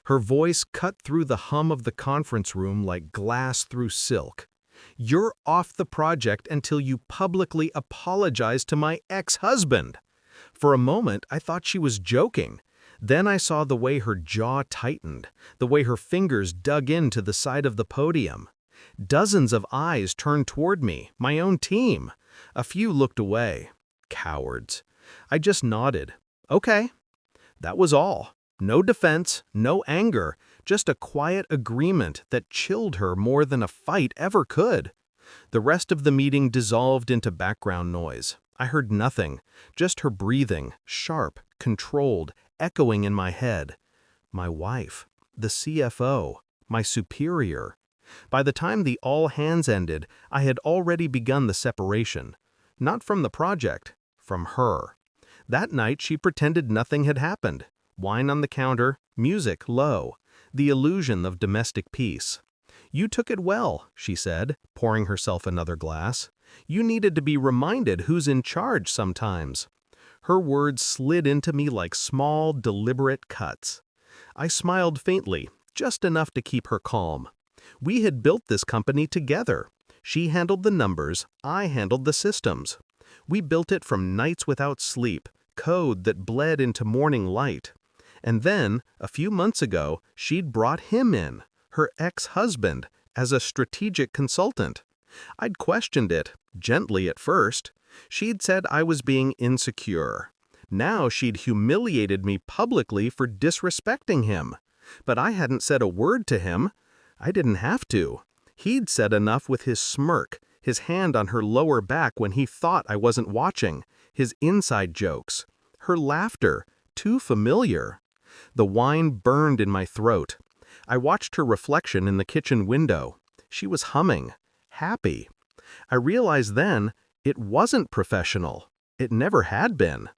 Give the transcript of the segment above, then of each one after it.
Her voice cut through the hum of the conference room like glass through silk. "You're off the project until you publicly apologize to my ex-husband." For a moment, I thought she was joking. Then I saw the way her jaw tightened, the way her fingers dug into the side of the podium. Dozens of eyes turned toward me, my own team. A few looked away. Cowards. I just nodded. Okay. That was all. No defense, no anger, just a quiet agreement that chilled her more than a fight ever could. The rest of the meeting dissolved into background noise. I heard nothing, just her breathing, sharp, controlled, echoing in my head. My wife, the CFO, my superior. By the time the all hands ended, I had already begun the separation. Not from the project, from her. That night she pretended nothing had happened. Wine on the counter, music low, the illusion of domestic peace. "You took it well," she said, pouring herself another glass. "You needed to be reminded who's in charge sometimes." Her words slid into me like small, deliberate cuts. I smiled faintly, just enough to keep her calm. We had built this company together. She handled the numbers, I handled the systems. We built it from nights without sleep, code that bled into morning light. And then, a few months ago, she'd brought him in, her ex-husband, as a strategic consultant. I'd questioned it, gently at first. She'd said I was being insecure. Now she'd humiliated me publicly for disrespecting him. But I hadn't said a word to him. I didn't have to. He'd said enough with his smirk, his hand on her lower back when he thought I wasn't watching, his inside jokes, her laughter, too familiar. The wine burned in my throat. I watched her reflection in the kitchen window. She was humming, happy. I realized then it wasn't professional. It never had been.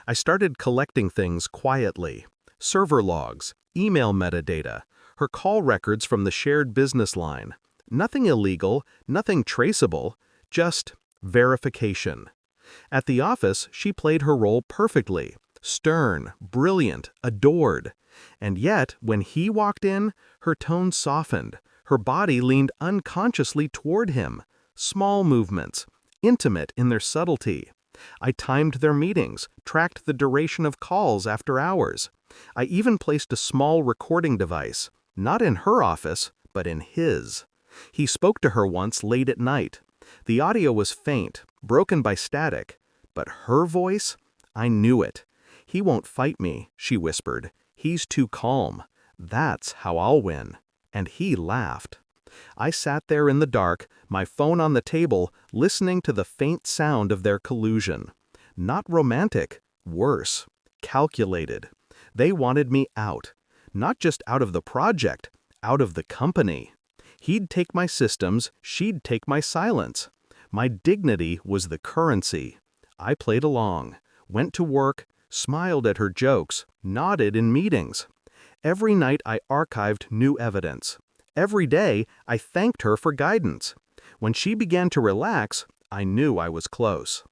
I started collecting things quietly. Server logs, email metadata, her call records from the shared business line. Nothing illegal, nothing traceable, just verification. At the office, she played her role perfectly. Stern, brilliant, adored. And yet, when he walked in, her tone softened. Her body leaned unconsciously toward him. Small movements, intimate in their subtlety. I timed their meetings, tracked the duration of calls after hours. I even placed a small recording device, not in her office, but in his. He spoke to her once late at night. The audio was faint, broken by static. But her voice? I knew it. "He won't fight me," she whispered. "He's too calm. That's how I'll win." And he laughed. I sat there in the dark, my phone on the table, listening to the faint sound of their collusion. Not romantic, worse, calculated. They wanted me out. Not just out of the project, out of the company. He'd take my systems, she'd take my silence. My dignity was the currency. I played along, went to work, smiled at her jokes, nodded in meetings. Every night I archived new evidence. Every day I thanked her for guidance. When she began to relax, I knew I was close.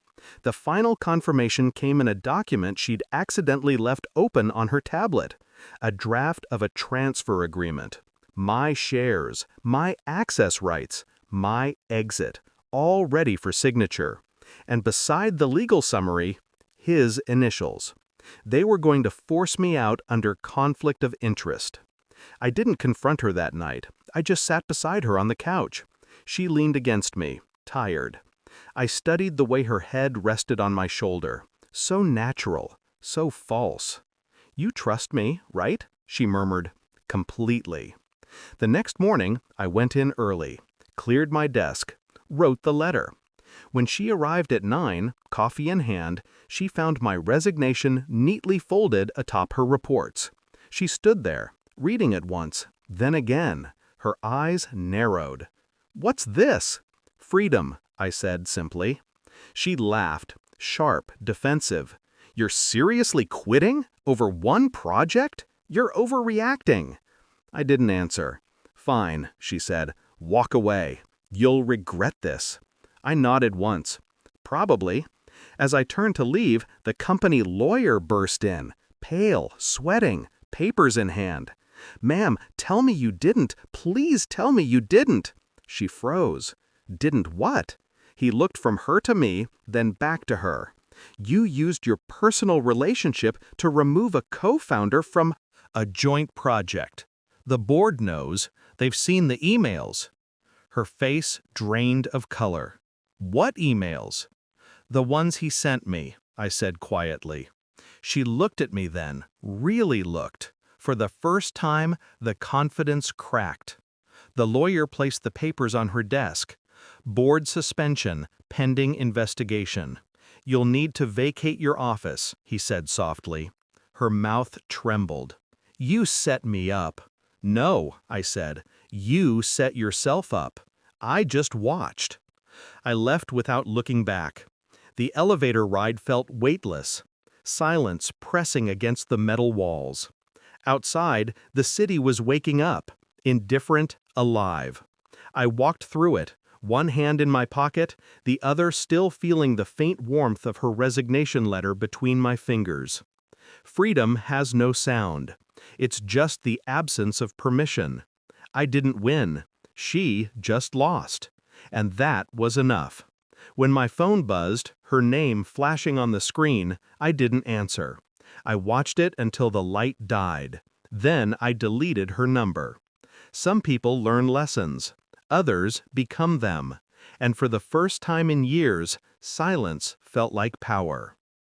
The final confirmation came in a document she'd accidentally left open on her tablet. A draft of a transfer agreement. My shares, my access rights, my exit, all ready for signature. And beside the legal summary, his initials. They were going to force me out under conflict of interest. I didn't confront her that night. I just sat beside her on the couch. She leaned against me, tired. I studied the way her head rested on my shoulder. So natural, so false. "You trust me, right?" she murmured. "Completely." The next morning, I went in early, cleared my desk, wrote the letter. When she arrived at 9, coffee in hand, she found my resignation neatly folded atop her reports. She stood there, reading it once, then again. Her eyes narrowed. "What's this?" "Freedom," I said simply. She laughed, sharp, defensive. "You're seriously quitting? Over one project? You're overreacting." I didn't answer. "Fine," she said. "Walk away. You'll regret this." I nodded once. "Probably." As I turned to leave, the company lawyer burst in, pale, sweating, papers in hand. "Ma'am, tell me you didn't. Please tell me you didn't." She froze. "Didn't what?" He looked from her to me, then back to her. "You used your personal relationship to remove a co-founder from a joint project. The board knows. They've seen the emails." Her face drained of color. "What emails?" "The ones he sent me," I said quietly. She looked at me then, really looked. For the first time, the confidence cracked. The lawyer placed the papers on her desk. "Board suspension, pending investigation. You'll need to vacate your office," he said softly. Her mouth trembled. "You set me up." "No," I said. "You set yourself up. I just watched." I left without looking back. The elevator ride felt weightless. Silence pressing against the metal walls. Outside, the city was waking up, indifferent, alive. I walked through it, one hand in my pocket, the other still feeling the faint warmth of her resignation letter between my fingers. Freedom has no sound. It's just the absence of permission. I didn't win. She just lost. And that was enough. When my phone buzzed, her name flashing on the screen, I didn't answer. I watched it until the light died. Then I deleted her number. Some people learn lessons. Others become them. And for the first time in years, silence felt like power.